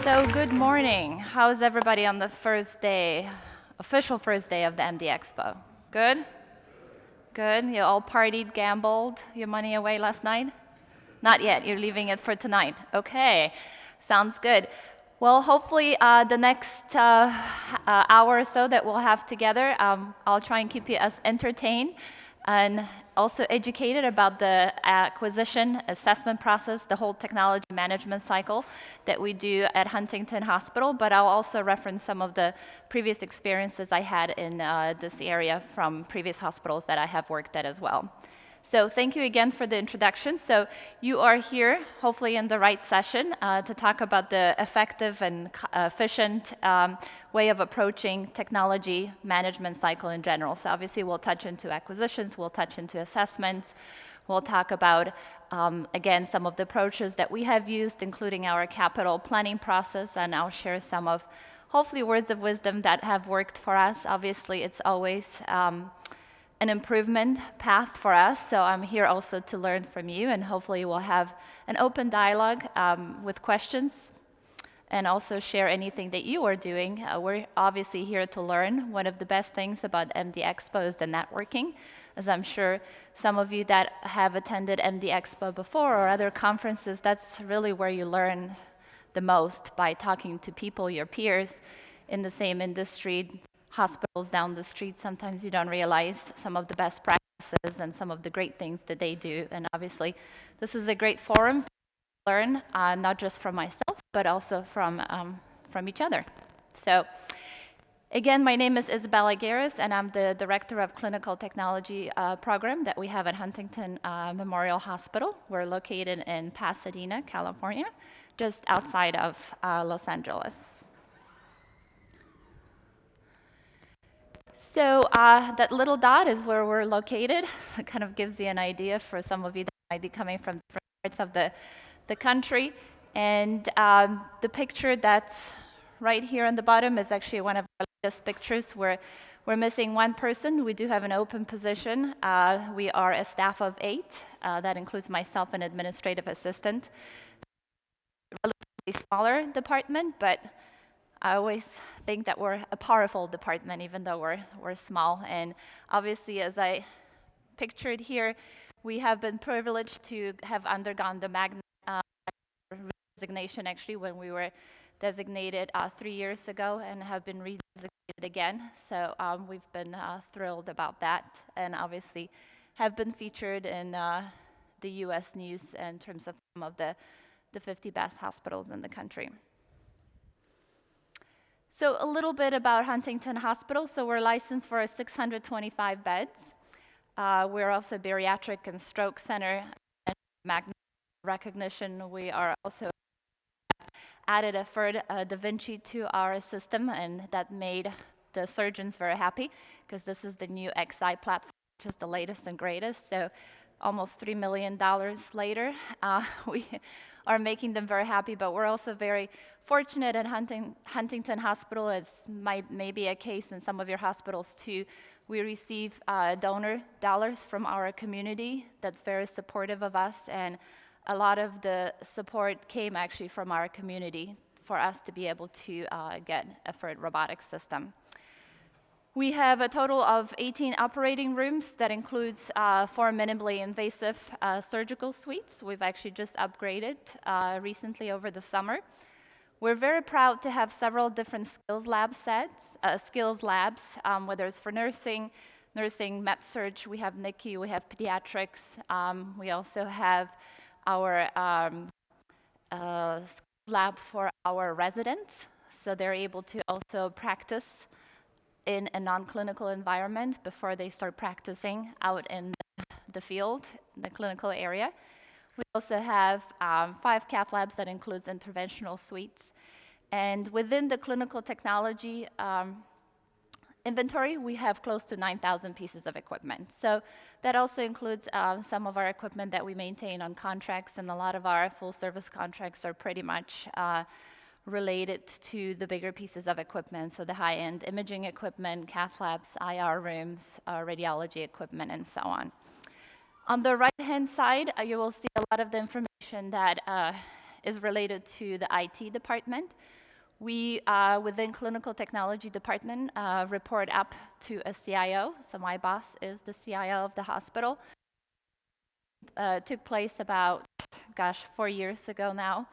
So good morning. How's everybody on the first day, official first day of the MD Expo? Good? Good? You all partied, gambled your money away last night? Not yet. You're leaving it for tonight. Okay. Sounds good. Well, hopefully the next hour or so that we'll have together, I'll try and keep you as entertained and also educated about the acquisition assessment process, the whole technology management cycle that we do at Huntington Hospital, but I'll also reference some of the previous experiences I had in this area from previous hospitals that I have worked at as well. So thank you again for the introduction. So you are here, hopefully in the right session, to talk about the effective and efficient way of approaching technology management cycle in general. So obviously we'll touch into acquisitions, we'll touch into assessments, we'll talk about, again, some of the approaches that we have used, including our capital planning process, and I'll share some of, hopefully, words of wisdom that have worked for us. Obviously, it's always an improvement path for us, so I'm here also to learn from you, and hopefully we'll have an open dialogue with questions and also share anything that you are doing. We're obviously here to learn. One of the best things about MD Expo is the networking, as I'm sure some of you that have attended MD Expo before or other conferences, that's really where you learn the most, by talking to people, your peers in the same industry, hospitals down the street. Sometimes you don't realize some of the best practices and some of the great things that they do. And obviously, this is a great forum to learn, not just from myself, but also from each other. So again, my name is Izabella Gieras, and I'm the Director of Clinical Technology Program that we have at Huntington Memorial Hospital. We're located in Pasadena, California, just outside of Los Angeles. So that little dot is where we're located. It kind of gives you an idea for some of you that might be coming from different parts of the country. And the picture that's right here on the bottom is actually one of our latest pictures where we're missing one person. We do have an open position. We are a staff of 8. That includes myself, an administrative assistant. Relatively smaller department, but I always think that we're a powerful department, even though we're small. And obviously, as I pictured here, we have been privileged to have undergone the Magna resignation, actually, when we were designated 3 years ago, and have been redesignated again. So we've been thrilled about that, and obviously have been featured in the U.S. news in terms of some of the 50 best hospitals in the country. So a little bit about Huntington Hospital. So we're licensed for 625 beds. We're also a bariatric and stroke center and Magna recognition. We are also added a third Da Vinci to our system, and that made the surgeons very happy, because this is the new XI platform, which is the latest and greatest. So almost $3 million later, we are making them very happy, but we're also very fortunate at Huntington Hospital. It's maybe a case in some of your hospitals too. We receive donor dollars from our community that's very supportive of us, and a lot of the support came actually from our community for us to be able to get a third robotic system. We have a total of 18 operating rooms. That includes 4 minimally invasive surgical suites. We've actually just upgraded recently over the summer. We're very proud to have several different skills labs, whether it's for nursing, med-surg, we have NICU, we have pediatrics. We also have our lab for our residents, so they're able to also practice in a non-clinical environment before they start practicing out in the field, in the clinical area. We also have 5 cath labs that includes interventional suites. And within the clinical technology inventory, we have close to 9,000 pieces of equipment. So that also includes some of our equipment that we maintain on contracts, and a lot of our full service contracts are pretty much related to the bigger pieces of equipment, so the high-end imaging equipment, cath labs, IR rooms, radiology equipment, and so on. On the right-hand side, you will see a lot of the information that is related to the IT department. We, within clinical technology department, report up to a CIO. So my boss is the CIO of the hospital. Took place about, 4 years ago now.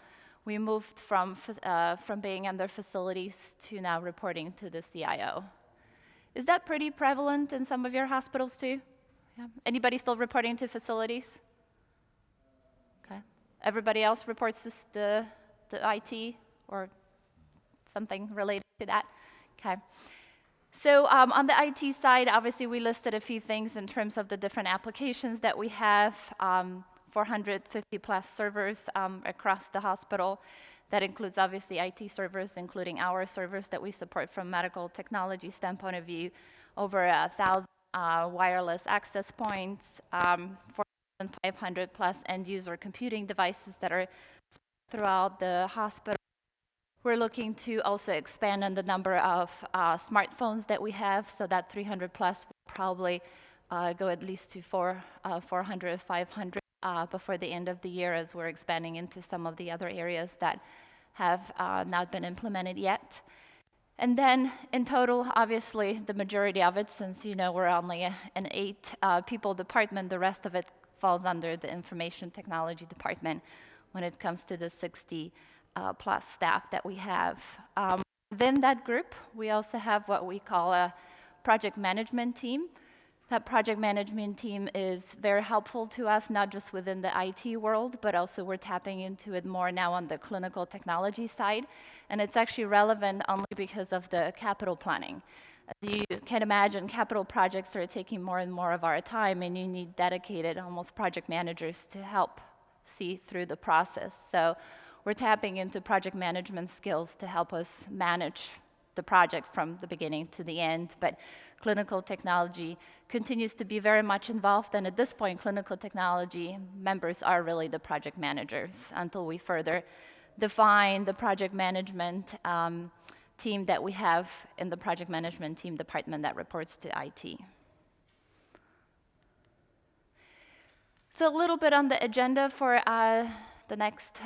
We moved from being under facilities to now reporting to the CIO. Is that pretty prevalent in some of your hospitals too? Yeah. Anybody still reporting to facilities? Okay. Everybody else reports the IT or something related to that? Okay. So on the IT side, obviously we listed a few things in terms of the different applications that we have, 450 plus servers across the hospital. That includes obviously IT servers, including our servers that we support from medical technology standpoint of view, over 1,000 wireless access points, 4,500 plus end user computing devices that are throughout the hospital. We're looking to also expand on the number of smartphones that we have, so that 300 plus will probably go at least to 400, 500 before the end of the year, as we're expanding into some of the other areas that have not been implemented yet. And then in total, obviously, the majority of it, since we're only an 8 people department, the rest of it falls under the information technology department when it comes to the 60 plus staff that we have. Within that group, we also have what we call a project management team. That project management team is very helpful to us, not just within the IT world, but also we're tapping into it more now on the clinical technology side. And it's actually relevant only because of the capital planning. As you can imagine, capital projects are taking more and more of our time, and you need dedicated, almost project managers to help see through the process. So we're tapping into project management skills to help us manage the project from the beginning to the end. But clinical technology continues to be very much involved, and at this point, clinical technology members are really the project managers until we further define the project management team that we have in the project management team department that reports to IT. So a little bit on the agenda for the next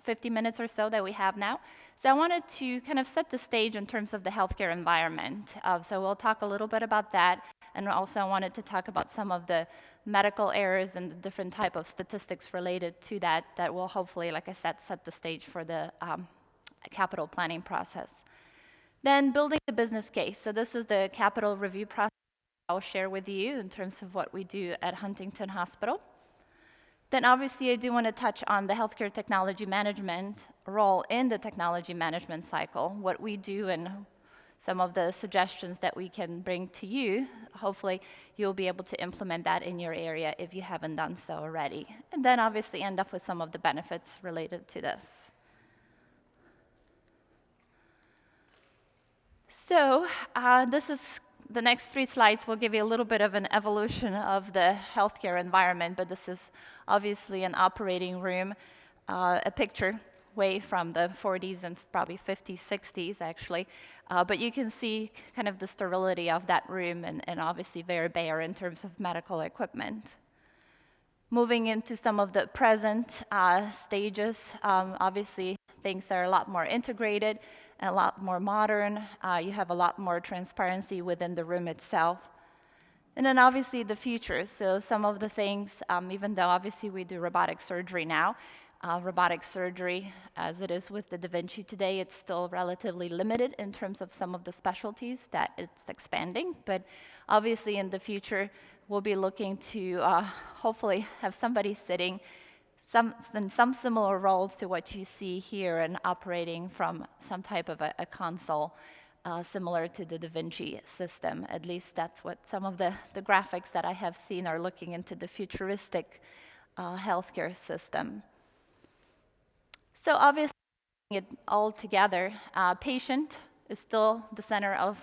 50 minutes or so that we have now. So I wanted to kind of set the stage in terms of the healthcare environment. So we'll talk a little bit about that, and also I wanted to talk about some of the medical errors and the different type of statistics related to that that will hopefully, like I said, set the stage for the capital planning process. Then building the business case. So this is the capital review process I'll share with you in terms of what we do at Huntington Hospital. Then obviously I do want to touch on the healthcare technology management role in the technology management cycle, what we do and some of the suggestions that we can bring to you. Hopefully you'll be able to implement that in your area if you haven't done so already. And then obviously end up with some of the benefits related to this. So this is the next 3 slides will give you a little bit of an evolution of the healthcare environment, but this is obviously an operating room, a picture way from the 40s and probably 50s, 60s actually. But you can see kind of the sterility of that room and obviously very bare in terms of medical equipment. Moving into some of the present stages, obviously things are a lot more integrated, a lot more modern. You have a lot more transparency within the room itself. And then obviously the future. So some of the things, even though obviously we do robotic surgery now, robotic surgery, as it is with the Da Vinci today, it's still relatively limited in terms of some of the specialties that it's expanding. But obviously in the future, we'll be looking to hopefully have somebody sitting in some similar roles to what you see here and operating from some type of a console similar to the Da Vinci system. At least that's what some of the graphics that I have seen are looking into the futuristic healthcare system. So obviously, it all together, patient is still the center of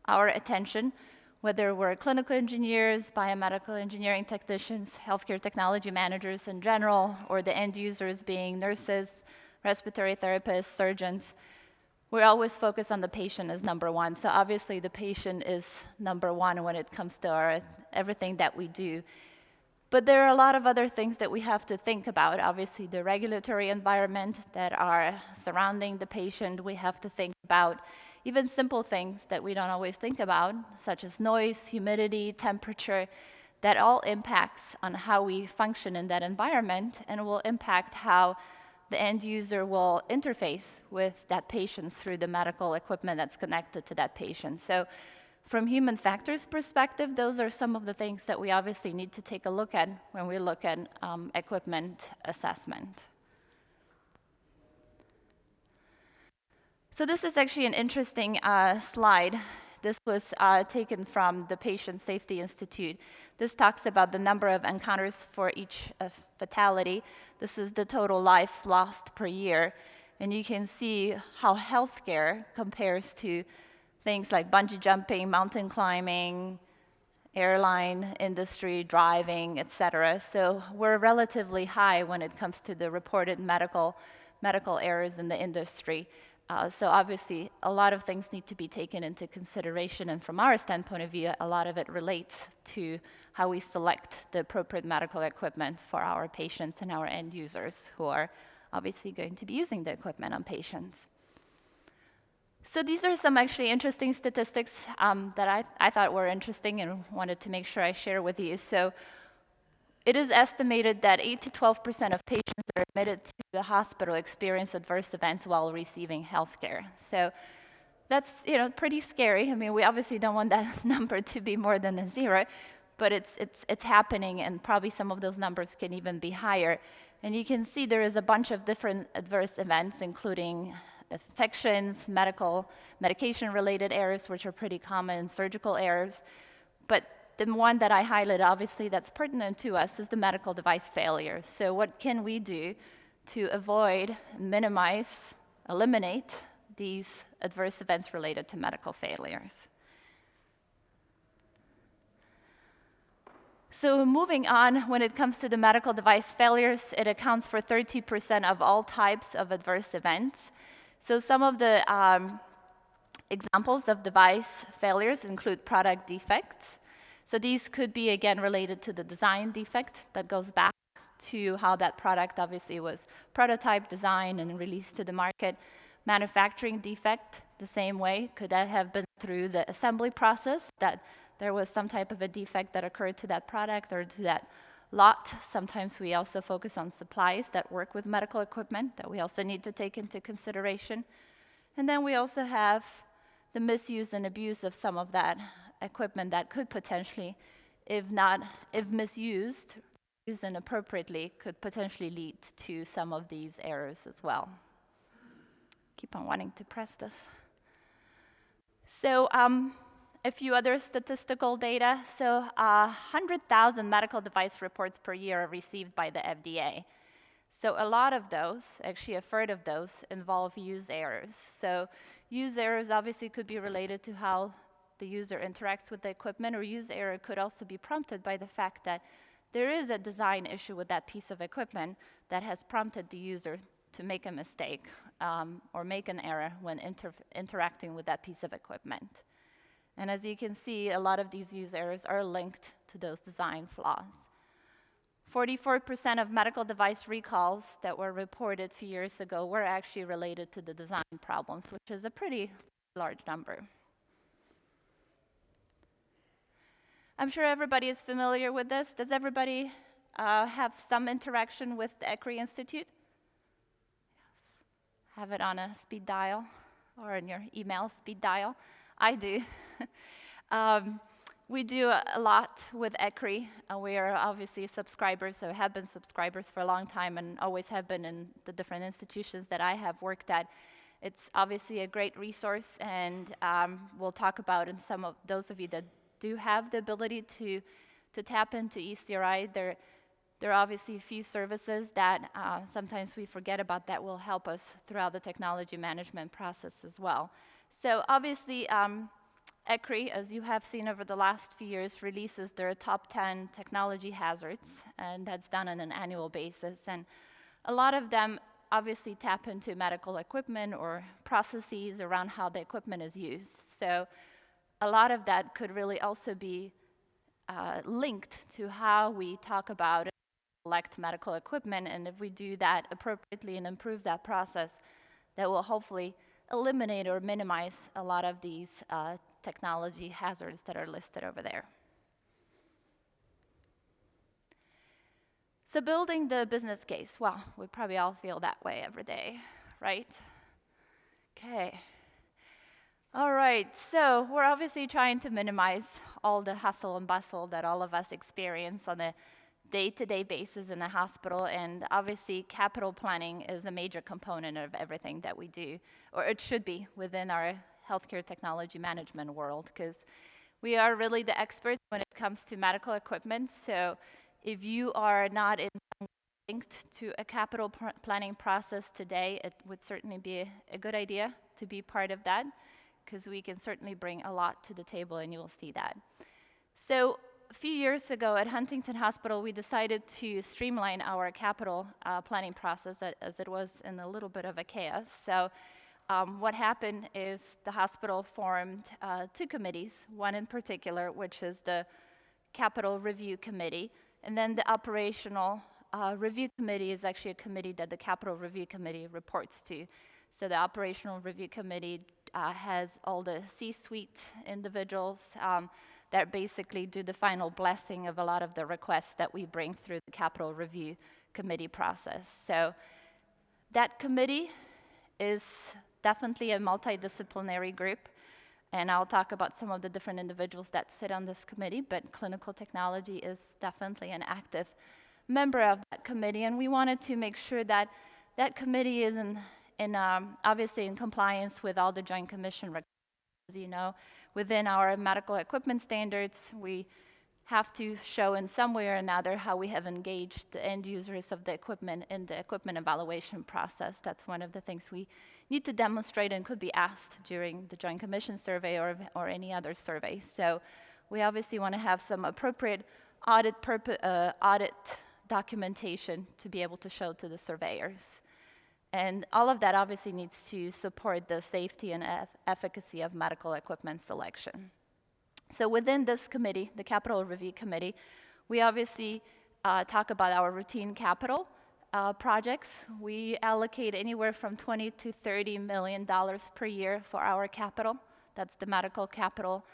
our attention. Whether we're clinical engineers, biomedical engineering technicians, healthcare technology managers in general, or the end users being nurses, respiratory therapists, surgeons, we're always focused on the patient as number one. So obviously the patient is number one when it comes to everything that we do. But there are a lot of other things that we have to think about. Obviously, the regulatory environment that are surrounding the patient, we have to think about even simple things that we don't always think about, such as noise, humidity, temperature, that all impacts on how we function in that environment and will impact how the end user will interface with that patient through the medical equipment that's connected to that patient. So from human factors perspective, those are some of the things that we obviously need to take a look at when we look at equipment assessment. So this is actually an interesting slide. This was taken from the Patient Safety Institute. This talks about the number of encounters for each fatality. This is the total lives lost per year. And you can see how healthcare compares to things like bungee jumping, mountain climbing, airline industry, driving, et cetera. So we're relatively high when it comes to the reported medical errors in the industry. So obviously, a lot of things need to be taken into consideration, and from our standpoint of view, a lot of it relates to how we select the appropriate medical equipment for our patients and our end users who are obviously going to be using the equipment on patients. So these are some actually interesting statistics that I thought were interesting and wanted to make sure I share with you. So it is estimated that 8 to 12% of patients that are admitted to the hospital experience adverse events while receiving healthcare. So that's pretty scary. I mean, we obviously don't want that number to be more than a zero, but it's happening, and probably some of those numbers can even be higher. And you can see there is a bunch of different adverse events, including infections, medication-related errors, which are pretty common, surgical errors. But the one that I highlighted, obviously, that's pertinent to us is the medical device failure. So what can we do to avoid, minimize, eliminate these adverse events related to medical failures? So moving on, when it comes to the medical device failures, it accounts for 30% of all types of adverse events. So some of the examples of device failures include product defects. So these could be, again, related to the design defect that goes back to how that product obviously was prototype, designed, and released to the market. Manufacturing defect, the same way. Could that have been through the assembly process, that there was some type of a defect that occurred to that product or to that lot? Sometimes we also focus on supplies that work with medical equipment that we also need to take into consideration. And then we also have the misuse and abuse of some of that equipment that could potentially, if misused, used inappropriately, could potentially lead to some of these errors as well. Keep on wanting to press this. So a few other statistical data. So 100,000 medical device reports per year are received by the FDA. So a lot of those, actually a third of those, involve use errors. So use errors obviously could be related to how the user interacts with the equipment, or use error could also be prompted by the fact that there is a design issue with that piece of equipment that has prompted the user to make a mistake or make an error when interacting with that piece of equipment. And as you can see, a lot of these use errors are linked to those design flaws. 44% of medical device recalls that were reported a few years ago were actually related to the design problems, which is a pretty large number. I'm sure everybody is familiar with this. Does everybody have some interaction with the ECRI Institute? Yes. Have it on a speed dial or in your email speed dial? I do. We do a lot with ECRI. We are obviously subscribers, so have been subscribers for a long time and always have been in the different institutions that I have worked at. It's obviously a great resource, and we'll talk about in some of those of you that do have the ability to tap into ECRI. There are obviously a few services that sometimes we forget about that will help us throughout the technology management process as well. So obviously, ECRI, as you have seen over the last few years, releases their top 10 technology hazards, and that's done on an annual basis. And a lot of them obviously tap into medical equipment or processes around how the equipment is used. So a lot of that could really also be linked to how we talk about and select medical equipment, and if we do that appropriately and improve that process, that will hopefully eliminate or minimize a lot of these technology hazards that are listed over there. So building the business case, well, we probably all feel that way every day, right? Okay. All right, so we're obviously trying to minimize all the hustle and bustle that all of us experience on a day-to-day basis in the hospital, and obviously capital planning is a major component of everything that we do, or it should be within our healthcare technology management world, because we are really the experts when it comes to medical equipment. So if you are not linked to a capital planning process today, it would certainly be a good idea to be part of that, because we can certainly bring a lot to the table, and you will see that. So a few years ago at Huntington Hospital, we decided to streamline our capital planning process as it was in a little bit of a chaos. So what happened is the hospital formed two committees, one in particular, which is the Capital Review Committee, and then the Operational Review Committee is actually a committee that the Capital Review Committee reports to. So the Operational Review Committee has all the C-suite individuals that basically do the final blessing of a lot of the requests that we bring through the Capital Review Committee process. So that committee is definitely a multidisciplinary group, and I'll talk about some of the different individuals that sit on this committee, but clinical technology is definitely an active member of that committee, and we wanted to make sure that that committee is obviously in compliance with all the Joint Commission requirements. As you know, within our medical equipment standards, we have to show in some way or another how we have engaged the end users of the equipment in the equipment evaluation process. That's one of the things we need to demonstrate and could be asked during the Joint Commission survey or any other survey. So we obviously want to have some appropriate audit documentation to be able to show to the surveyors. And all of that obviously needs to support the safety and efficacy of medical equipment selection. So within this committee, the Capital Review Committee, we obviously talk about our routine capital projects. We allocate anywhere from $20 to $30 million per year for our capital. That's the medical capital.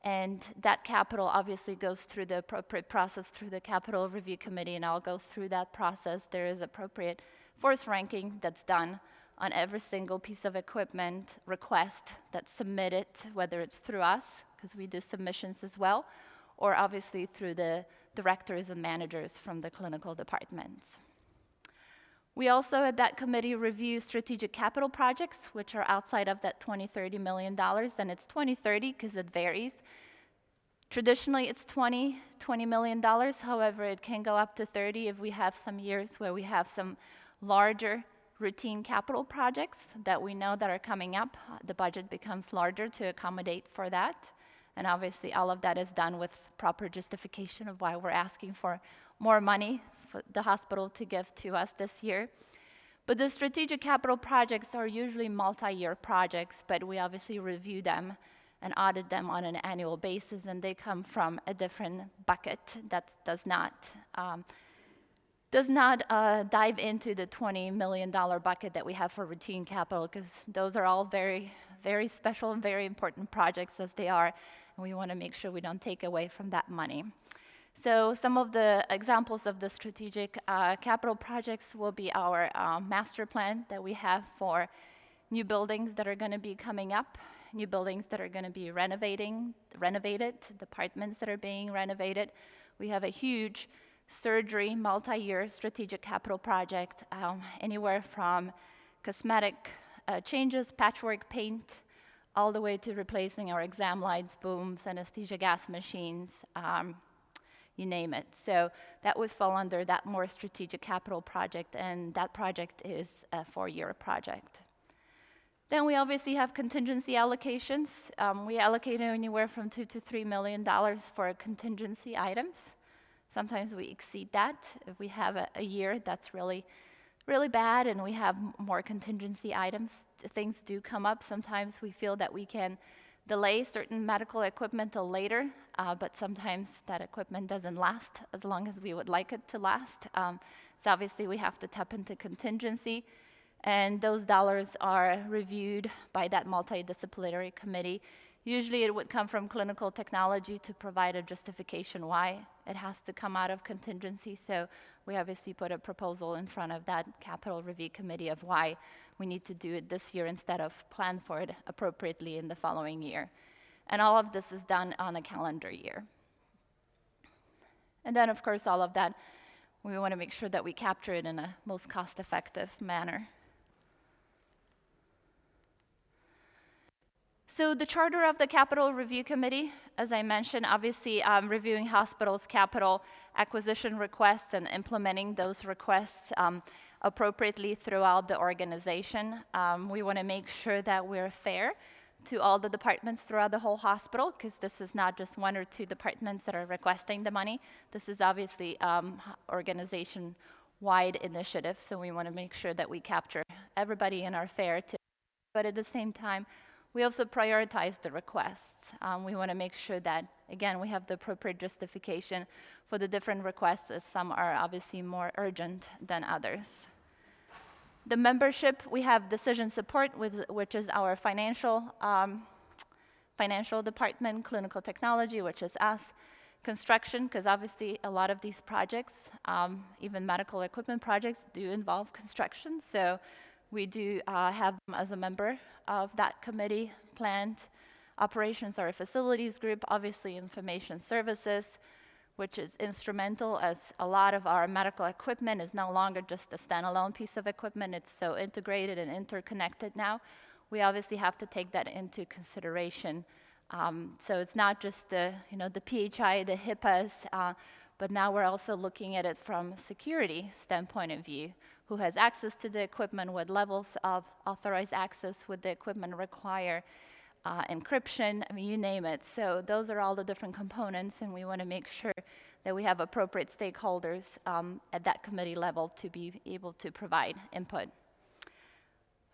And that capital obviously goes through the appropriate process through the Capital Review Committee, and I'll go through that process. There is appropriate force ranking that's done on every single piece of equipment request that's submitted, whether it's through us, because we do submissions as well, or obviously through the directors and managers from the clinical departments. We also at that committee review strategic capital projects, which are outside of that $20-30 million, and it's 20-30 because it varies. Traditionally, it's $20 million. However, it can go up to 30 if we have some years where we have some larger routine capital projects that we know that are coming up. The budget becomes larger to accommodate for that. And obviously, all of that is done with proper justification of why we're asking for more money for the hospital to give to us this year. But the strategic capital projects are usually multi-year projects, but we obviously review them and audit them on an annual basis, and they come from a different bucket that does not dive into the $20 million bucket that we have for routine capital, because those are all very, very special and very important projects as they are, and we want to make sure we don't take away from that money. So some of the examples of the strategic capital projects will be our master plan that we have for new buildings that are going to be coming up, new buildings that are going to be renovated, departments that are being renovated. We have a huge surgery, multi-year strategic capital project, anywhere from cosmetic changes, patchwork paint, all the way to replacing our exam lights, booms, anesthesia gas machines, you name it. So that would fall under that more strategic capital project, and that project is a 4-year project. Then we obviously have contingency allocations. We allocate anywhere from $2 to $3 million for contingency items. Sometimes we exceed that. If we have a year that's really, really bad and we have more contingency items, things do come up. Sometimes we feel that we can delay certain medical equipment till later, but sometimes that equipment doesn't last as long as we would like it to last. So obviously we have to tap into contingency, and those dollars are reviewed by that multidisciplinary committee. Usually it would come from clinical technology to provide a justification why it has to come out of contingency. So we obviously put a proposal in front of that capital review committee of why we need to do it this year instead of plan for it appropriately in the following year. And all of this is done on a calendar year. And then, of course, all of that, we want to make sure that we capture it in a most cost-effective manner. So the charter of the Capital Review Committee, as I mentioned, obviously reviewing hospitals' capital acquisition requests and implementing those requests appropriately throughout the organization. We want to make sure that we're fair to all the departments throughout the whole hospital, because this is not just one or two departments that are requesting the money. This is obviously organization-wide initiative, so we want to make sure that we capture everybody and are fair to. But at the same time, we also prioritize the requests. We want to make sure that, again, we have the appropriate justification for the different requests, as some are obviously more urgent than others. The membership, we have decision support, which is our financial department, clinical technology, which is us, construction, because obviously a lot of these projects, even medical equipment projects, do involve construction. So we do have them as a member of that committee. Plant operations are a facilities group, obviously information services, which is instrumental, as a lot of our medical equipment is no longer just a standalone piece of equipment. It's so integrated and interconnected now. We obviously have to take that into consideration. So it's not just the PHI, the HIPAAs, but now we're also looking at it from security standpoint of view. Who has access to the equipment, what levels of authorized access would the equipment require, encryption, I mean, you name it. So those are all the different components, and we want to make sure that we have appropriate stakeholders at that committee level to be able to provide input.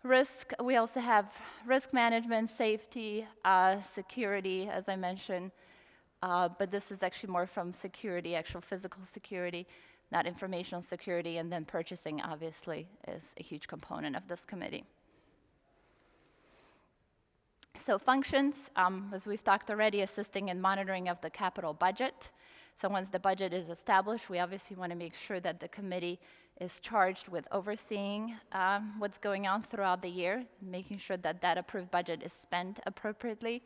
Risk, we also have risk management, safety, security, as I mentioned, but this is actually more from security, actual physical security, not informational security, and then purchasing, obviously, is a huge component of this committee. So functions, as we've talked already, assisting in monitoring of the capital budget. So once the budget is established, we obviously want to make sure that the committee is charged with overseeing what's going on throughout the year, making sure that that approved budget is spent appropriately.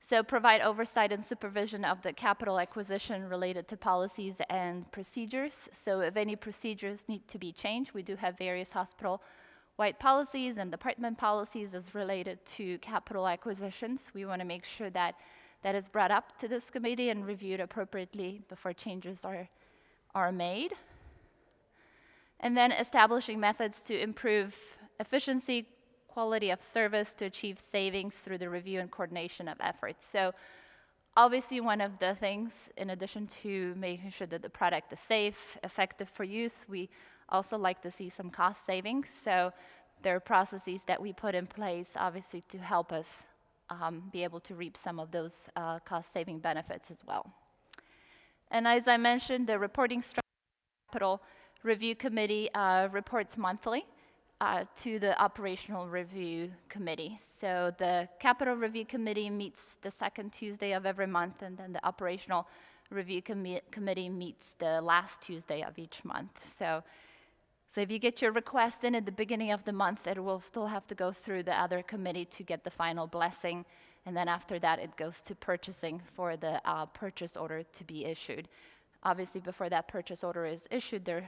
So provide oversight and supervision of the capital acquisition related to policies and procedures. So if any procedures need to be changed, we do have various hospital-wide policies and department policies as related to capital acquisitions. We want to make sure that that is brought up to this committee and reviewed appropriately before changes are made. And then establishing methods to improve efficiency, quality of service, to achieve savings through the review and coordination of efforts. So obviously one of the things, in addition to making sure that the product is safe, effective for use, we also like to see some cost savings. So there are processes that we put in place, obviously, to help us be able to reap some of those cost-saving benefits as well. And as I mentioned, the reporting structure capital review committee reports monthly to the Operational Review Committee. So the Capital Review Committee meets the second Tuesday of every month, and then the Operational Review Committee meets the last Tuesday of each month. So if you get your request in at the beginning of the month, it will still have to go through the other committee to get the final blessing, and then after that it goes to purchasing for the purchase order to be issued. Obviously, before that purchase order is issued, there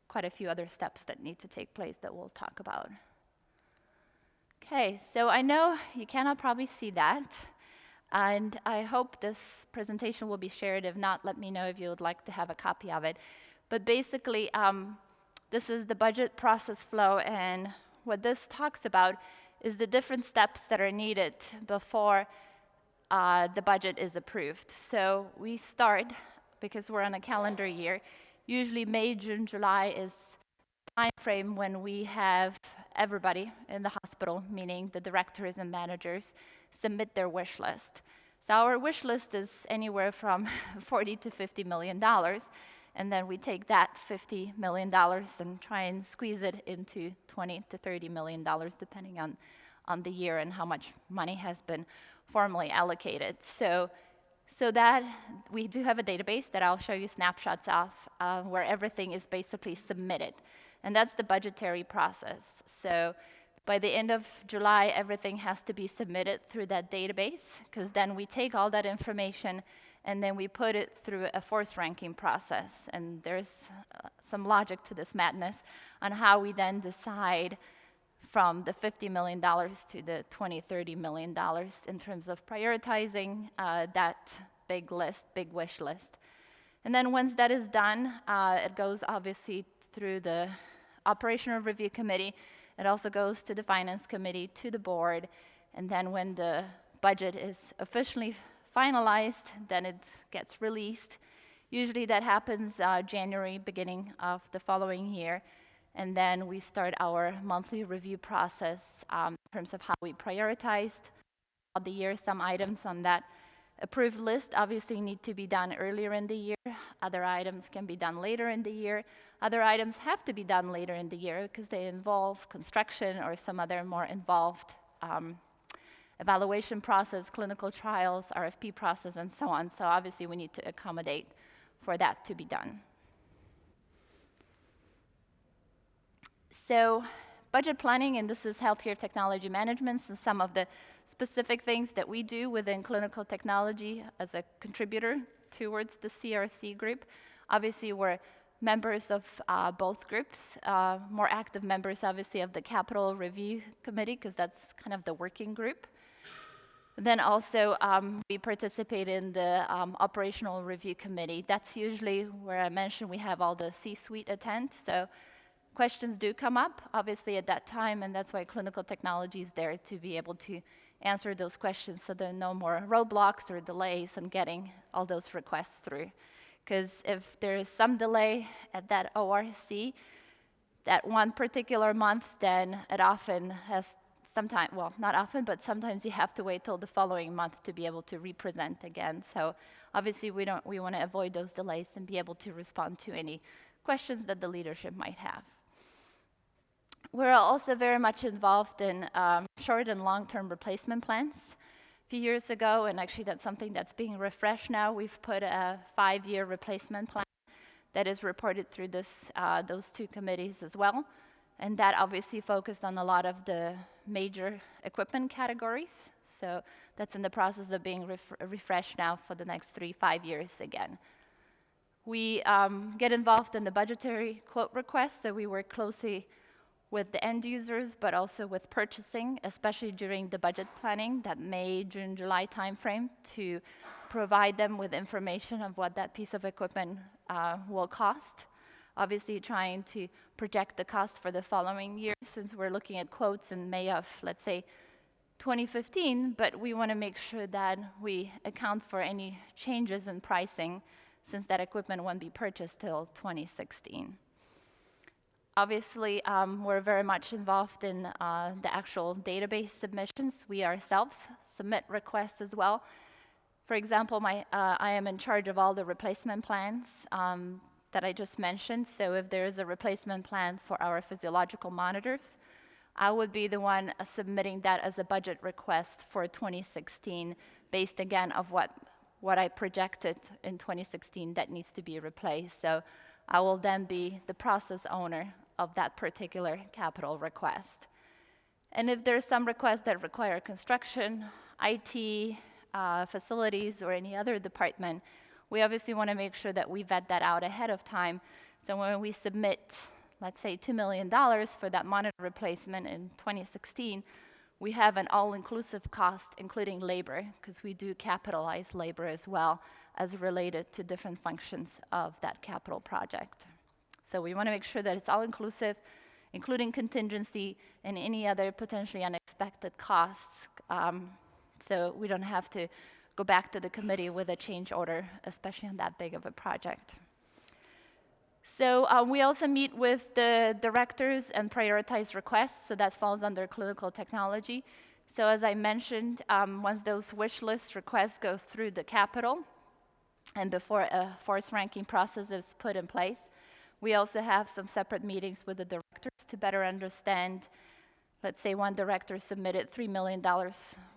quite a few other steps that need to take place that we'll talk about. Okay, so I know you cannot probably see that, and I hope this presentation will be shared. If not, let me know if you would like to have a copy of it. But basically, this is the budget process flow, and what this talks about is the different steps that are needed before the budget is approved. So we start, because we're on a calendar year, usually May, June, July is the time frame when we have everybody in the hospital, meaning the directors and managers, submit their wish list. So our wish list is anywhere from 40 to $50 million. And then we take that $50 million and try and squeeze it into $20 to $30 million, depending on the year and how much money has been formally allocated. So that we do have a database that I'll show you snapshots of, where everything is basically submitted. And that's the budgetary process. So by the end of July, everything has to be submitted through that database, because then we take all that information and then we put it through a force ranking process. And there's some logic to this madness on how we then decide from the $50 million to the $20, $30 million in terms of prioritizing that big list, big wish list. And then once that is done, it goes obviously through the Operational Review Committee. It also goes to the Finance Committee, to the board, and then when the budget is officially finalized, then it gets released. Usually that happens January, beginning of the following year. And then we start our monthly review process in terms of how we prioritized the year. Some items on that approved list obviously need to be done earlier in the year. Other items can be done later in the year. Other items have to be done later in the year because they involve construction or some other more involved evaluation process, clinical trials, RFP process, and so on. So obviously we need to accommodate for that to be done. So budget planning, and this is healthcare technology management, so some of the specific things that we do within clinical technology as a contributor towards the CRC group. Obviously, we're members of both groups, more active members, obviously, of the Capital Review Committee, because that's kind of the working group. Then also, we participate in the Operational Review Committee. That's usually where I mentioned we have all the C-suite attend. So questions do come up, obviously, at that time, and that's why clinical technology is there to be able to answer those questions so there are no more roadblocks or delays in getting all those requests through. Because if there is some delay at that ORC, that one particular month, then it often has sometimes, well, not often, but sometimes you have to wait till the following month to be able to represent again. So obviously we want to avoid those delays and be able to respond to any questions that the leadership might have. We're also very much involved in short and long-term replacement plans. A few years ago, and actually that's something that's being refreshed now, we've put a 5-year replacement plan that is reported through those two committees as well. And that obviously focused on a lot of the major equipment categories. So that's in the process of being refreshed now for the next 3-5 years again. We get involved in the budgetary quote requests, so we work closely with the end users, but also with purchasing, especially during the budget planning, that May, June, July timeframe, to provide them with information of what that piece of equipment will cost. Obviously trying to project the cost for the following year, since we're looking at quotes in May of, let's say, 2015, but we want to make sure that we account for any changes in pricing, since that equipment won't be purchased till 2016. Obviously, we're very much involved in the actual database submissions. We ourselves submit requests as well. For example, I am in charge of all the replacement plans that I just mentioned. So if there is a replacement plan for our physiological monitors, I would be the one submitting that as a budget request for 2016, based again of what I projected in 2016 that needs to be replaced. So I will then be the process owner of that particular capital request. And if there's some requests that require construction, IT, facilities, or any other department, we obviously want to make sure that we vet that out ahead of time. So when we submit, let's say, $2 million for that monitor replacement in 2016, we have an all-inclusive cost, including labor, because we do capitalize labor as well as related to different functions of that capital project. So we want to make sure that it's all-inclusive, including contingency and any other potentially unexpected costs, so we don't have to go back to the committee with a change order, especially on that big of a project. So we also meet with the directors and prioritize requests, so that falls under clinical technology. So as I mentioned, once those wish list requests go through the capital, and before a force ranking process is put in place, we also have some separate meetings with the directors to better understand. Let's say one director submitted $3 million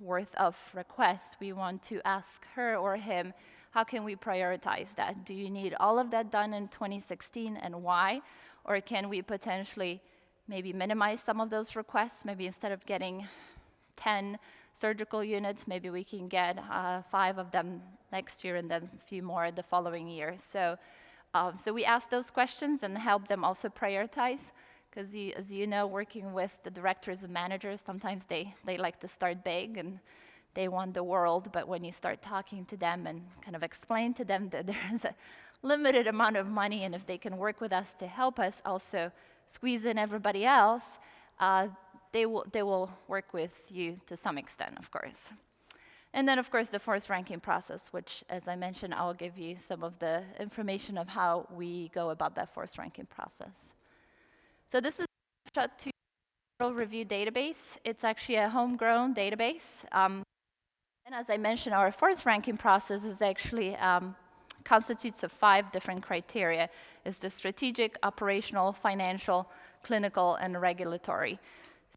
worth of requests. We want to ask her or him, how can we prioritize that? Do you need all of that done in 2016 and why? Or can we potentially maybe minimize some of those requests? Maybe instead of getting 10 surgical units, maybe we can get 5 of them next year and then a few more the following year. So we ask those questions and help them also prioritize. Because as you know, working with the directors and managers, sometimes they like to start big and they want the world, but when you start talking to them and kind of explain to them that there's a limited amount of money, and if they can work with us to help us also squeeze in everybody else, they will work with you to some extent, of course. And then, of course, the force ranking process, which, as I mentioned, I'll give you some of the information of how we go about that force ranking process. So this is a snapshot to the review database. It's actually a homegrown database. And as I mentioned, our force ranking process is actually constitutes of 5 different criteria. It's the strategic, operational, financial, clinical, and regulatory.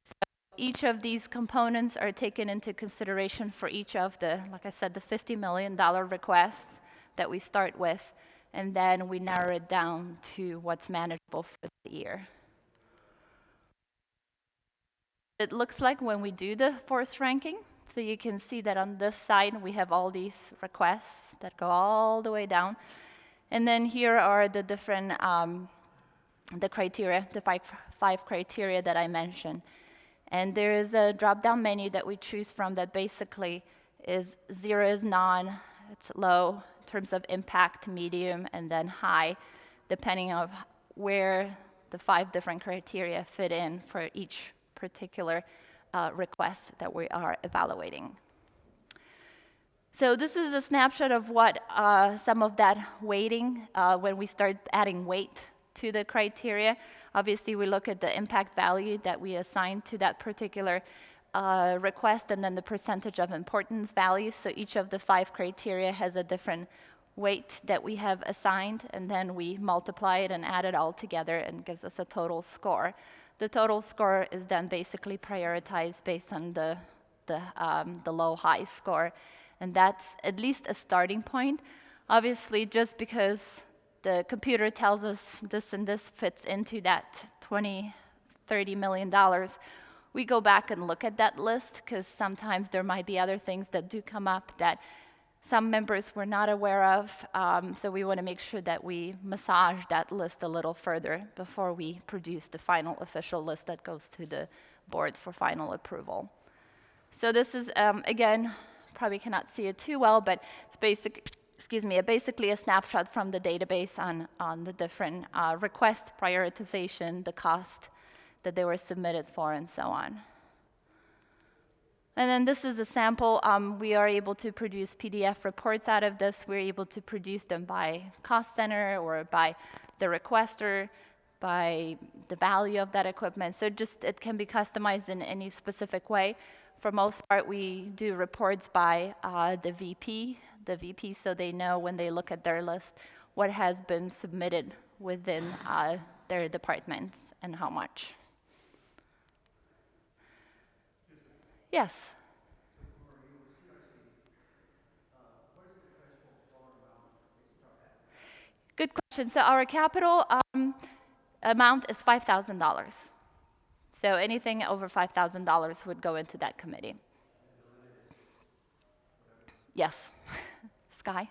So each of these components are taken into consideration for each of the, like I said, the $50 million requests that we start with, and then we narrow it down to what's manageable for the year. It looks like when we do the force ranking. So you can see that on this side, we have all these requests that go all the way down. And then here are the different, the criteria, the five criteria that I mentioned. And there is a drop-down menu that we choose from that basically is 0 is none, it's low in terms of impact, medium, and then high, depending on where the 5 different criteria fit in for each particular requests that we are evaluating. So this is a snapshot of what some of that weighting, when we start adding weight to the criteria. Obviously, we look at the impact value that we assign to that particular request, and then the percentage of importance value. So each of the 5 criteria has a different weight that we have assigned, and then we multiply it and add it all together and gives us a total score. The total score is then basically prioritized based on the low-high score, and that's at least a starting point. Obviously, just because the computer tells us this and this fits into that $20, $30 million, we go back and look at that list, because sometimes there might be other things that do come up that some members were not aware of, so we want to make sure that we massage that list a little further before we produce the final official list that goes to the board for final approval. So this is, again, probably cannot see it too well, but it's basically a snapshot from the database on the different request prioritization, the cost that they were submitted for, and so on. And then this is a sample. We are able to produce PDF reports out of this. We're able to produce them by cost center or by the requester, by the value of that equipment. So just it can be customized in any specific way. For most part, we do reports by the VP, so they know when they look at their list what has been submitted within their departments and how much. Yes? So for your CRC, what is the threshold dollar amount they start at? Good question. So our capital amount is $5,000. So anything over $5,000 would go into that committee. And the limit is whatever? Yes. Sky?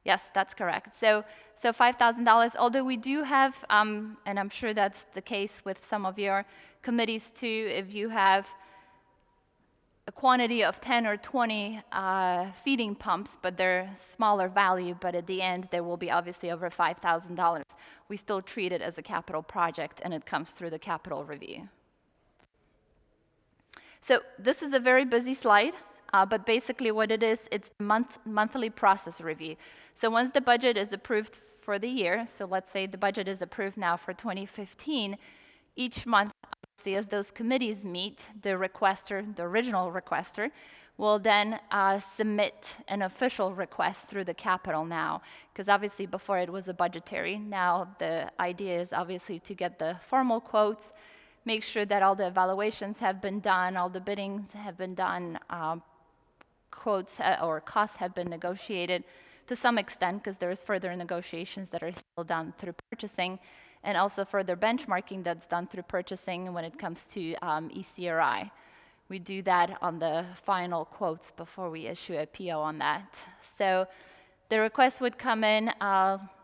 Yes, that's correct. So $5,000, although we do have, and I'm sure that's the case with some of your committees too, if you have a quantity of 10 or 20 feeding pumps, but they're smaller value, but at the end there will be obviously over $5,000. We still treat it as a capital project, and it comes through the capital review. So this is a very busy slide, but basically what it is, it's monthly process review. So once the budget is approved for the year. So let's say the budget is approved now for 2015. Each month, obviously, as those committees meet, the requester, the original requester, will then submit an official request through the Capitol now, because obviously before it was a budgetary. Now the idea is obviously to get the formal quotes, make sure that all the evaluations have been done, all the biddings have been done, quotes or costs have been negotiated to some extent, because there's further negotiations that are still done through purchasing, and also further benchmarking that's done through purchasing when it comes to ECRI. We do that on the final quotes before we issue a PO on that. So the request would come in,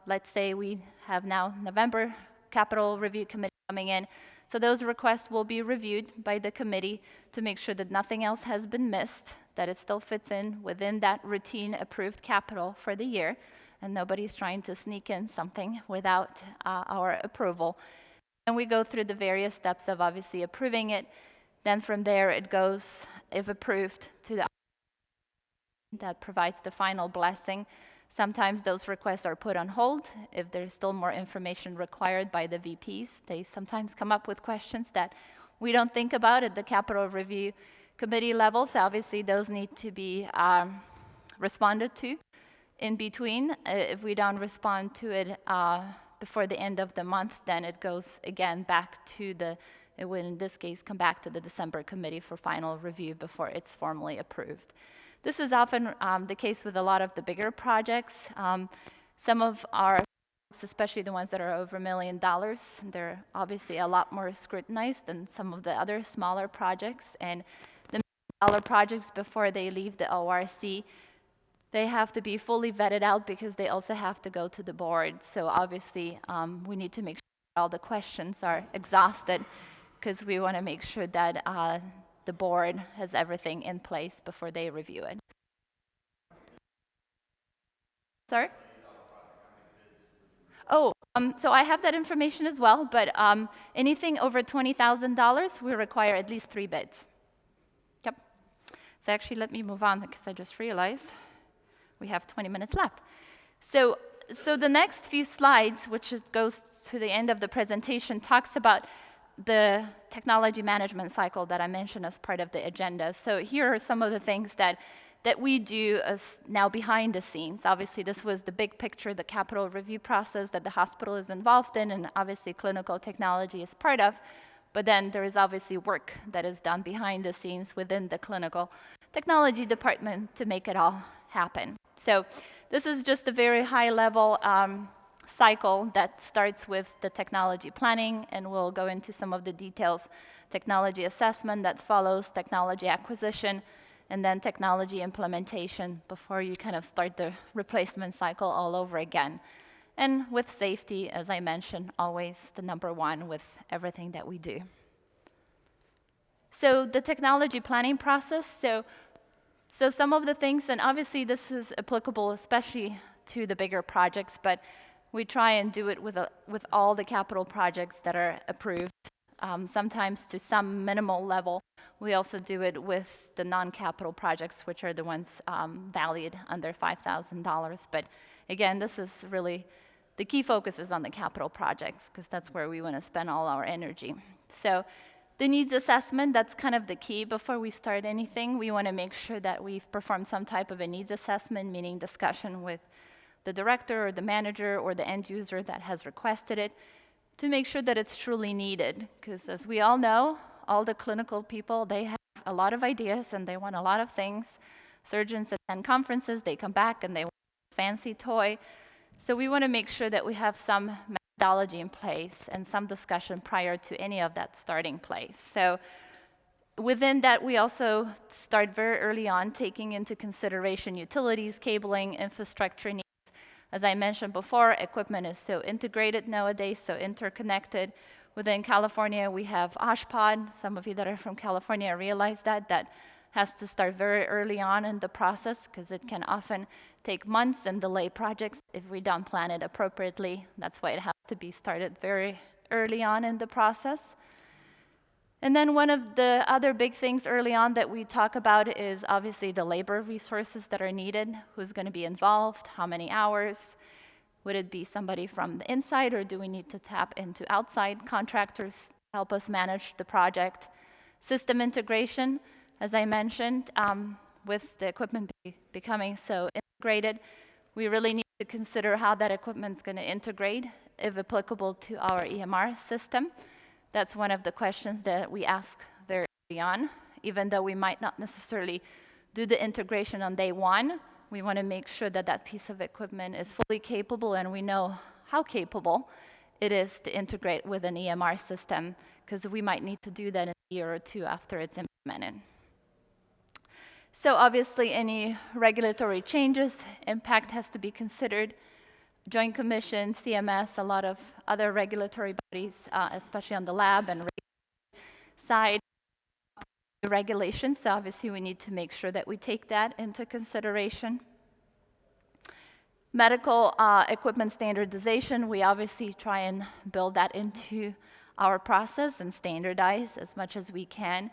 let's say we have now November Capital Review Committee coming in. So those requests will be reviewed by the committee to make sure that nothing else has been missed, that it still fits in within that routine approved capital for the year, and nobody's trying to sneak in something without our approval. And we go through the various steps of obviously approving it. Then from there it goes, if approved, to the that provides the final blessing. Sometimes those requests are put on hold if there's still more information required by the VPs. They sometimes come up with questions that we don't think about at the Capital Review Committee level, so obviously those need to be responded to. In between, if we don't respond to it before the end of the month, then it goes again back to it would in this case come back to the December committee for final review before it's formally approved. This is often the case with a lot of the bigger projects. Some of our, especially the ones that are over $1 million, they're obviously a lot more scrutinized than some of the other smaller projects. And the $1 million projects, before they leave the ORC, they have to be fully vetted out because they also have to go to the board. So obviously, we need to make sure all the questions are exhausted, because we want to make sure that the board has everything in place before they review it. Sorry? Oh, so I have that information as well, but anything over $20,000, we require at least 3 bids. Yep. So actually, let me move on, because I just realized we have 20 minutes left. So the next few slides, which goes to the end of the presentation, talks about the technology management cycle that I mentioned as part of the agenda. So here are some of the things that we do as now behind the scenes. Obviously, this was the big picture, the capital review process that the hospital is involved in, and obviously clinical technology is part of. But then there is obviously work that is done behind the scenes within the clinical technology department to make it all happen. So this is just a very high level cycle that starts with the technology planning, and we'll go into some of the details. Technology assessment that follows technology acquisition, and then technology implementation before you kind of start the replacement cycle all over again. And with safety, as I mentioned, always the number one with everything that we do. So the technology planning process, so some of the things, and obviously this is applicable especially to the bigger projects, but we try and do it with all the capital projects that are approved, sometimes to some minimal level. We also do it with the non-capital projects, which are the ones valued under $5,000. But again, this is really, the key focus is on the capital projects, because that's where we want to spend all our energy. So the needs assessment, that's kind of the key. Before we start anything, we want to make sure that we've performed some type of a needs assessment, meaning discussion with the director or the manager or the end user that has requested it, to make sure that it's truly needed. Because as we all know, all the clinical people, they have a lot of ideas and they want a lot of things. Surgeons attend conferences, they come back and they want a fancy toy. So we want to make sure that we have some methodology in place and some discussion prior to any of that starting place. So within that, we also start very early on taking into consideration utilities, cabling, infrastructure needs. As I mentioned before, equipment is so integrated nowadays, so interconnected. Within California, we have OSHPD. Some of you that are from California realize that has to start very early on in the process, because it can often take months and delay projects if we don't plan it appropriately. That's why it has to be started very early on in the process. And then one of the other big things early on that we talk about is obviously the labor resources that are needed, who's going to be involved, how many hours. Would it be somebody from the inside, or do we need to tap into outside contractors to help us manage the project? System integration, as I mentioned, with the equipment becoming so integrated, we really need to consider how that equipment's going to integrate, if applicable, to our EMR system. That's one of the questions that we ask very early on. Even though we might not necessarily do the integration on day one, we want to make sure that that piece of equipment is fully capable and we know how capable it is to integrate with an EMR system, because we might need to do that in a year or two after it's implemented. So obviously any regulatory changes, impact has to be considered. Joint Commission, CMS, a lot of other regulatory bodies, especially on the lab and side, regulations. So obviously we need to make sure that we take that into consideration. Medical equipment standardization, we obviously try and build that into our process and standardize as much as we can.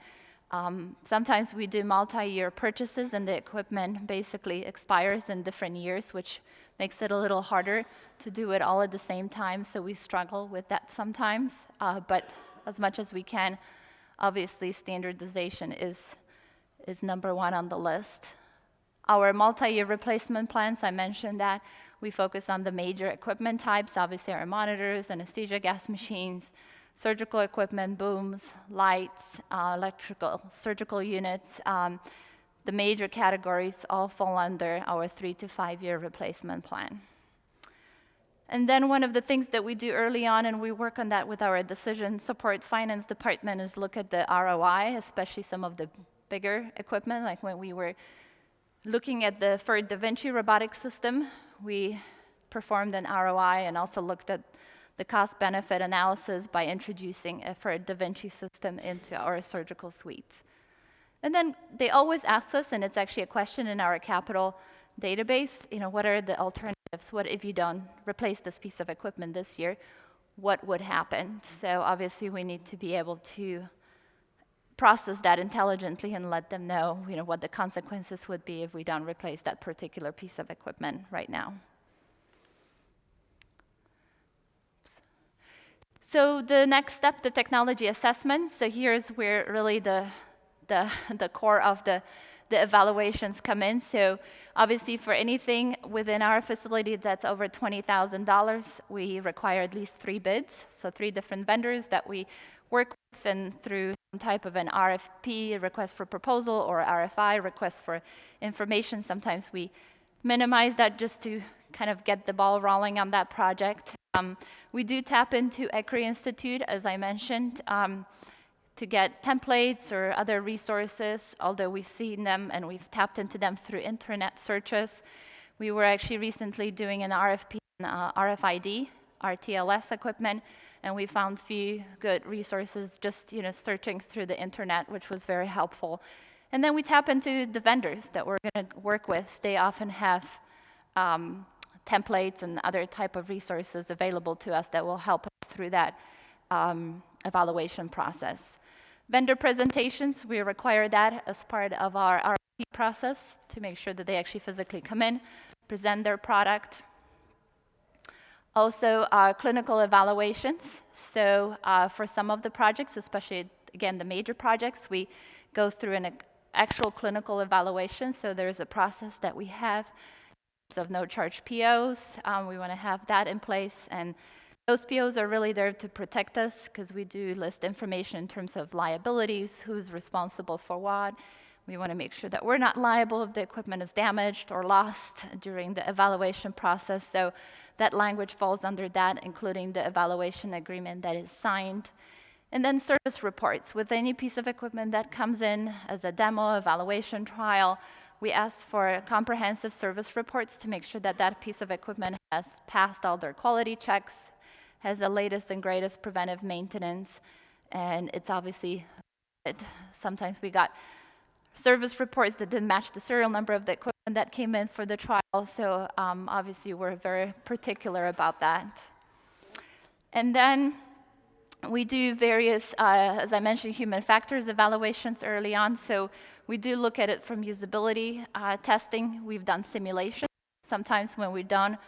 Sometimes we do multi-year purchases and the equipment basically expires in different years, which makes it a little harder to do it all at the same time, so we struggle with that sometimes. But as much as we can, obviously standardization is number one on the list. Our multi-year replacement plans, I mentioned that. We focus on the major equipment types, obviously our monitors, anesthesia gas machines, surgical equipment, booms, lights, electrical surgical units. The major categories all fall under our 3 to 5 year replacement plan. And then one of the things that we do early on, and we work on that with our decision support finance department, is look at the ROI, especially some of the bigger equipment. Like when we were looking at the FERD Da Vinci robotic system, we performed an ROI and also looked at the cost-benefit analysis by introducing a FERD Da Vinci system into our surgical suites. And then they always ask us, and it's actually a question in our capital database, what are the alternatives? What if you don't replace this piece of equipment this year? What would happen? So obviously we need to be able to process that intelligently and let them know, what the consequences would be if we don't replace that particular piece of equipment right now. So the next step, the technology assessment. So here's where really the core of the evaluations come in. So obviously for anything within our facility that's over $20,000, we require at least 3 bids. So 3 different vendors that we work with, and through some type of an RFP, request for proposal, or RFI, request for information. Sometimes we minimize that just to kind of get the ball rolling on that project. We do tap into ECRI Institute, as I mentioned, to get templates or other resources, although we've seen them and we've tapped into them through internet searches. We were actually recently doing an RFP on RFID, RTLS equipment, and we found few good resources just searching through the internet, which was very helpful. And then we tap into the vendors that we're going to work with. They often have templates and other type of resources available to us that will help us through that evaluation process. Vendor presentations, we require that as part of our RFP process to make sure that they actually physically come in, present their product. Also, clinical evaluations. So for some of the projects, especially, again, the major projects, we go through an actual clinical evaluation. So there's a process that we have of no-charge POs. We want to have that in place. And those POs are really there to protect us, because we do list information in terms of liabilities, who's responsible for what. We want to make sure that we're not liable if the equipment is damaged or lost during the evaluation process. So that language falls under that, including the evaluation agreement that is signed. And then service reports. With any piece of equipment that comes in as a demo, evaluation, trial, we ask for comprehensive service reports to make sure that that piece of equipment has passed all their quality checks, has the latest and greatest preventive maintenance, and it's obviously, sometimes we got service reports that didn't match the serial number of the equipment that came in for the trial, so obviously we're very particular about that. And then we do various, as I mentioned, human factors evaluations early on, so we do look at it from usability testing. We've done simulations. Sometimes when we're done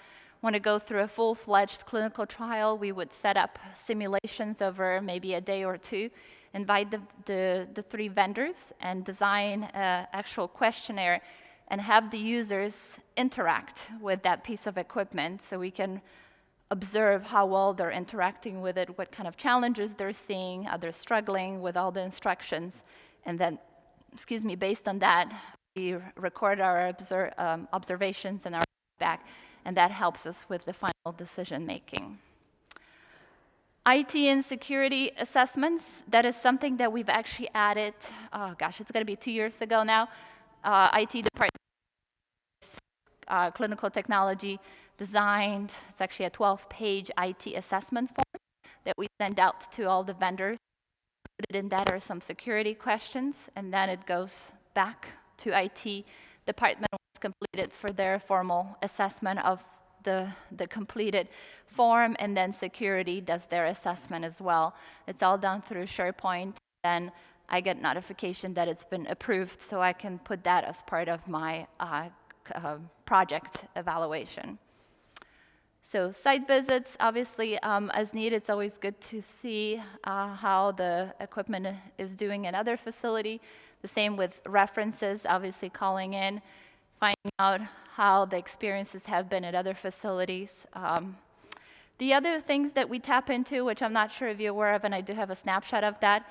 want to go through a full-fledged clinical trial, we would set up simulations over maybe a day or two, invite the three vendors, and design an actual questionnaire and have the users interact with that piece of equipment so we can observe how well they're interacting with it, what kind of challenges they're seeing, are they struggling with all the instructions, and then, based on that, we record our observations and our feedback, and that helps us with the final decision making. IT and security assessments, that is something that we've actually added, it's going to be 2 years ago now. IT department, clinical technology designed, it's actually a 12-page IT assessment form that we send out to all the vendors. Included in that are some security questions, and then it goes back to IT department once completed for their formal assessment of the completed form, and then security does their assessment as well. It's all done through SharePoint, and I get notification that it's been approved, so I can put that as part of my project evaluation. So site visits, obviously, as needed, it's always good to see how the equipment is doing in other facility. The same with references, obviously calling in, finding out how the experiences have been at other facilities. The other things that we tap into, which I'm not sure if you're aware of, and I do have a snapshot of that,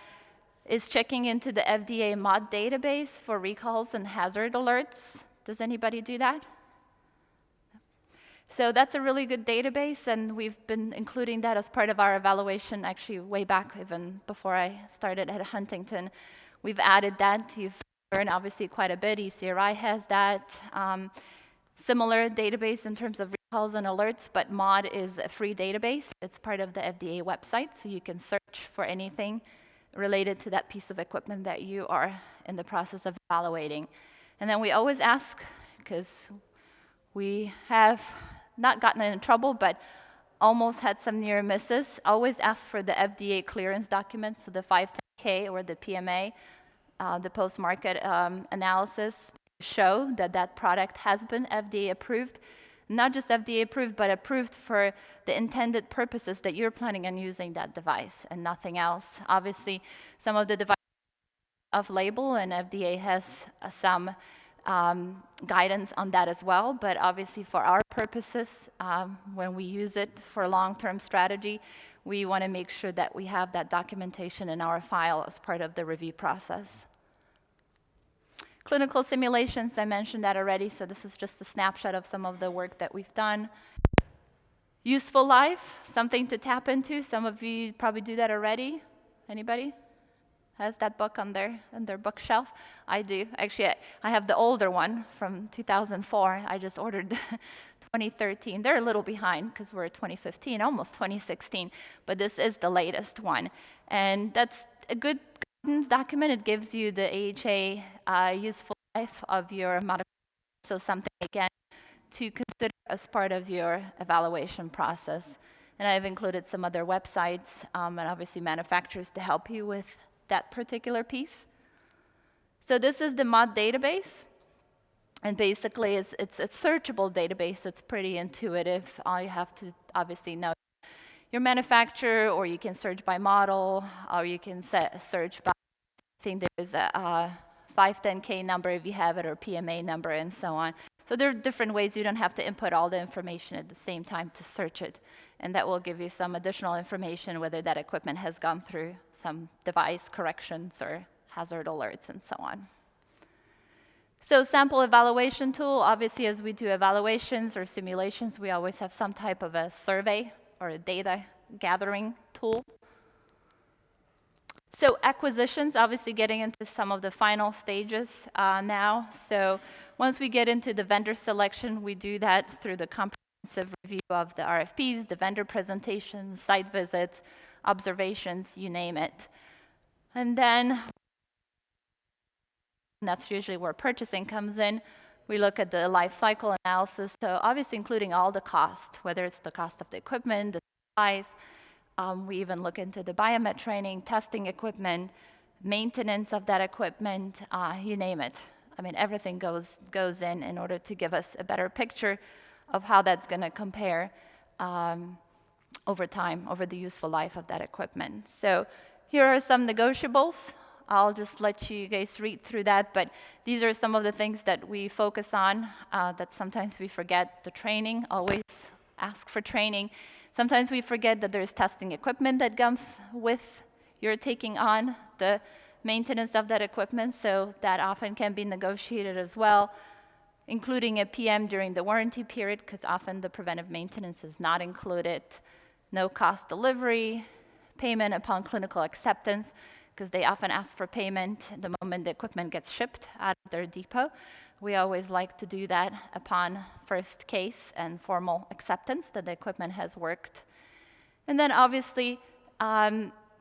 is checking into the FDA mod database for recalls and hazard alerts. Does anybody do that? So that's a really good database, and we've been including that as part of our evaluation, actually way back even before I started at Huntington. We've added that. You've learned obviously quite a bit. ECRI has that. Similar database in terms of recalls and alerts, but MOD is a free database. It's part of the FDA website, so you can search for anything related to that piece of equipment that you are in the process of evaluating. And then we always ask, because we have not gotten in trouble, but almost had some near misses, always ask for the FDA clearance documents, so the 510K or the PMA, the post-market analysis, show that that product has been FDA approved. Not just FDA approved, but approved for the intended purposes that you're planning on using that device and nothing else. Obviously, some of the devices off label, and FDA has some guidance on that as well, but obviously for our purposes, when we use it for long-term strategy, we want to make sure that we have that documentation in our file as part of the review process. Clinical simulations, I mentioned that already, so this is just a snapshot of some of the work that we've done. Useful life, something to tap into. Some of you probably do that already. Anybody has that book on their bookshelf? I do. Actually, I have the older one from 2004. I just ordered 2013. They're a little behind because we're 2015, almost 2016, but this is the latest one. And that's a good guidance document. It gives you the AHA useful life of your medical, so something, again, to consider as part of your evaluation process. And I've included some other websites and obviously manufacturers to help you with that particular piece. So this is the MOD database, and basically it's a searchable database. It's pretty intuitive. All you have to obviously know your manufacturer, or you can search by model, or you can search by, I think there's a 510K number if you have it, or PMA number, and so on. So there are different ways. You don't have to input all the information at the same time to search it. And that will give you some additional information, whether that equipment has gone through some device corrections or hazard alerts and so on. So sample evaluation tool, obviously as we do evaluations or simulations, we always have some type of a survey or a data gathering tool. So acquisitions, obviously getting into some of the final stages now. So once we get into the vendor selection, we do that through the comprehensive review of the RFPs, the vendor presentations, site visits, observations, you name it. And then that's usually where purchasing comes in. We look at the life cycle analysis, so obviously including all the cost, whether it's the cost of the equipment, the supplies. We even look into the biomed training, testing equipment, maintenance of that equipment, you name it. I mean, everything goes in order to give us a better picture of how that's going to compare over time, over the useful life of that equipment. So here are some negotiables. I'll just let you guys read through that, but these are some of the things that we focus on that sometimes we forget. The training, always ask for training. Sometimes we forget that there's testing equipment that comes with your taking on the maintenance of that equipment, so that often can be negotiated as well, including a PM during the warranty period, because often the preventive maintenance is not included. No cost delivery, payment upon clinical acceptance, because they often ask for payment the moment the equipment gets shipped out of their depot. We always like to do that upon first case and formal acceptance that the equipment has worked. And then obviously,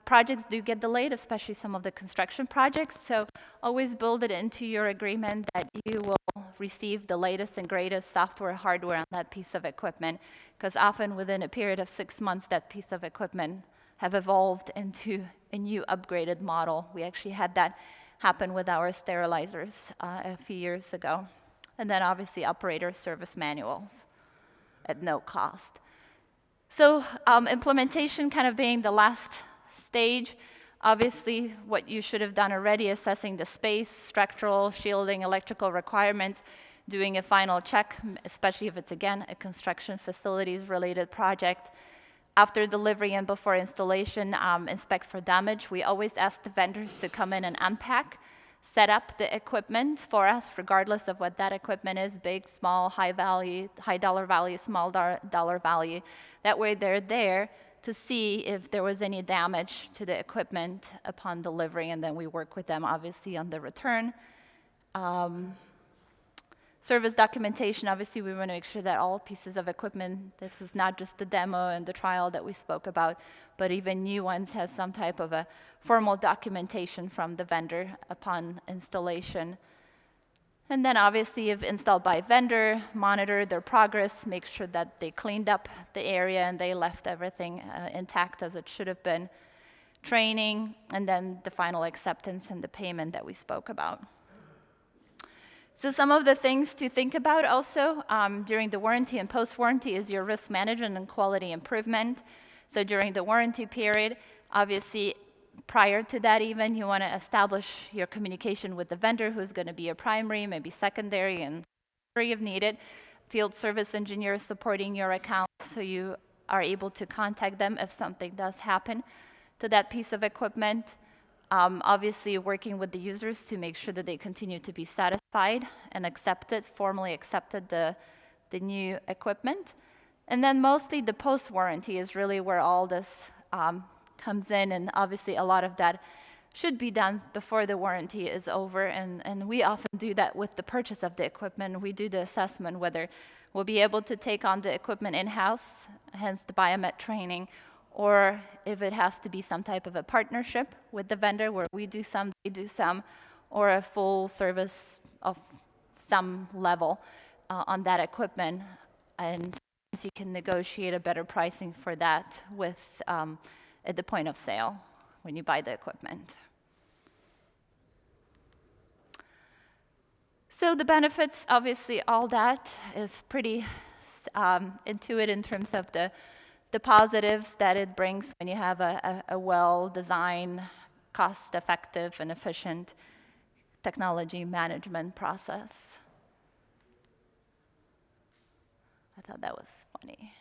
projects do get delayed, especially some of the construction projects. So always build it into your agreement that you will receive the latest and greatest software, hardware on that piece of equipment, because often within a period of 6 months, that piece of equipment have evolved into a new upgraded model. We actually had that happen with our sterilizers a few years ago. And then obviously operator service manuals at no cost. So implementation kind of being the last stage. Obviously, what you should have done already, assessing the space, structural, shielding, electrical requirements, doing a final check, especially if it's, again, a construction facilities related project. After delivery and before installation, inspect for damage. We always ask the vendors to come in and unpack, set up the equipment for us, regardless of what that equipment is, big, small, high value, high dollar value, small dollar value. That way they're there to see if there was any damage to the equipment upon delivery, and then we work with them, obviously, on the return. Service documentation, obviously, we want to make sure that all pieces of equipment, this is not just the demo and the trial that we spoke about, but even new ones has some type of a formal documentation from the vendor upon installation. And then obviously, if installed by vendor, monitor their progress, make sure that they cleaned up the area and they left everything intact as it should have been. Training, and then the final acceptance and the payment that we spoke about. So some of the things to think about also during the warranty and post-warranty is your risk management and quality improvement. So during the warranty period, obviously, prior to that even, you want to establish your communication with the vendor who's going to be a primary, maybe secondary, and tertiary if needed. Field service engineers supporting your account so you are able to contact them if something does happen to that piece of equipment. Obviously, working with the users to make sure that they continue to be satisfied and formally accepted the new equipment. And then mostly the post-warranty is really where all this comes in, and obviously a lot of that should be done before the warranty is over, and we often do that with the purchase of the equipment. We do the assessment whether we'll be able to take on the equipment in-house, hence the biomet training, or if it has to be some type of a partnership with the vendor where we do some, they do some, or a full service of some level on that equipment. And you can negotiate a better pricing for that with at the point of sale when you buy the equipment. So the benefits, obviously, all that is pretty intuitive in terms of the positives that it brings when you have a well-designed, cost-effective, and efficient technology management process. I thought that was funny.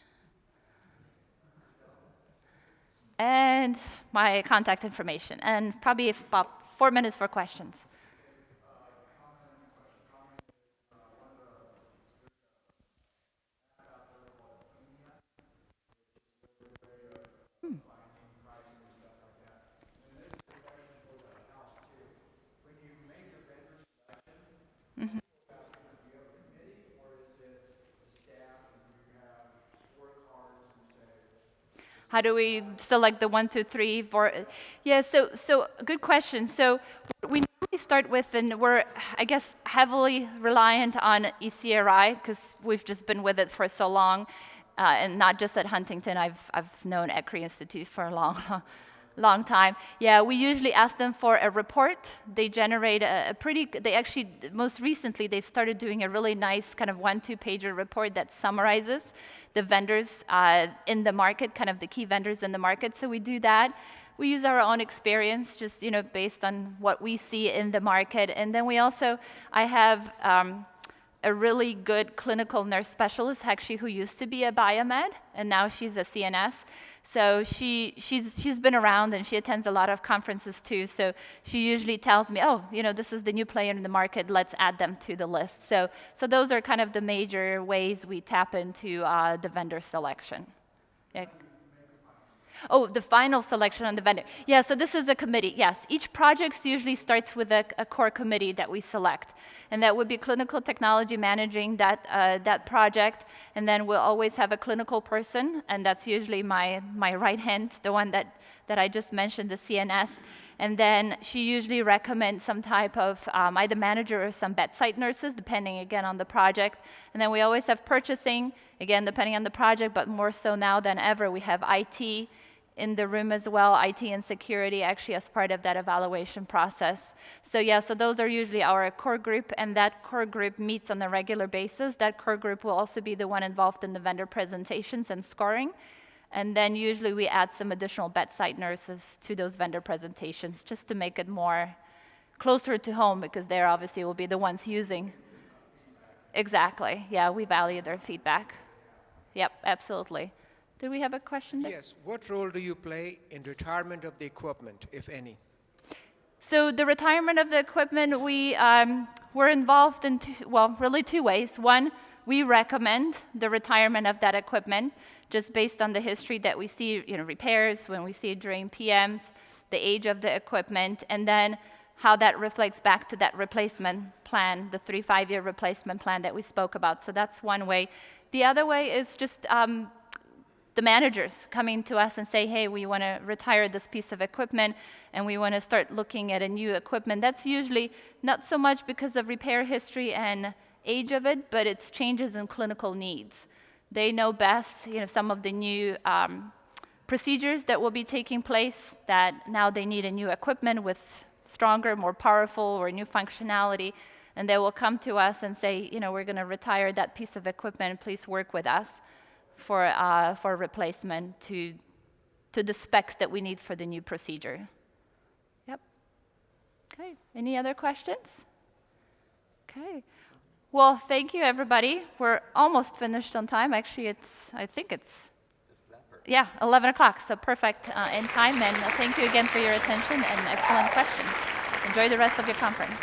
And my contact information, and probably about 4 minutes for questions. How do we select the 1, 2, 3, 4? Yeah, so good question. So we normally start with, and we're, I guess, heavily reliant on ECRI because we've just been with it for so long, and not just at Huntington. I've known ECRI Institute for a long, Long time. Yeah, we usually ask them for a report. They generate they actually, most recently, they've started doing a really nice kind of 1-2-pager report that summarizes the vendors in the market, kind of the key vendors in the market. So we do that. We use our own experience, just, based on what we see in the market. And then I have a really good clinical nurse specialist, actually, who used to be a biomed, and now she's a CNS. So she's been around, and she attends a lot of conferences too. So she usually tells me, oh, this is the new player in the market. Let's add them to the list. So those are kind of the major ways we tap into the vendor selection. Yeah. Oh, the final selection on the vendor. Yeah, so this is a committee. Yes, each project usually starts with a core committee that we select. And that would be clinical technology managing that project. And then we'll always have a clinical person, and that's usually my right hand, the one that I just mentioned, the CNS. And then she usually recommends some type of either manager or some bedside nurses, depending, again, on the project. And then we always have purchasing, again, depending on the project, but more so now than ever, we have IT in the room as well, IT and security, actually, as part of that evaluation process. So yeah, so those are usually our core group, and that core group meets on a regular basis. That core group will also be the one involved in the vendor presentations and scoring. And then usually we add some additional bedside nurses to those vendor presentations just to make it more closer to home, because they obviously will be the ones using. Exactly. Yeah, we value their feedback. Yep, absolutely. Did we have a question there? Yes. What role do you play in retirement of the equipment, if any? So the retirement of the equipment, we're involved in really two ways. One, we recommend the retirement of that equipment just based on the history that we see, repairs, when we see it during PMs, the age of the equipment, and then how that reflects back to that replacement plan, the 3-5-year replacement plan that we spoke about. So that's one way. The other way is just the managers coming to us and say, hey, we want to retire this piece of equipment, and we want to start looking at a new equipment. That's usually not so much because of repair history and age of it, but it's changes in clinical needs. They know best, some of the new procedures that will be taking place, that now they need a new equipment with stronger, more powerful, or new functionality, and they will come to us and say, we're going to retire that piece of equipment, please work with us for replacement to the specs that we need for the new procedure. Yep. Okay. Any other questions? Okay. Well, thank you, everybody. We're almost finished on time. Actually, I think it's 11 o'clock, so perfect in time. And thank you again for your attention and excellent questions. Enjoy the rest of your conference.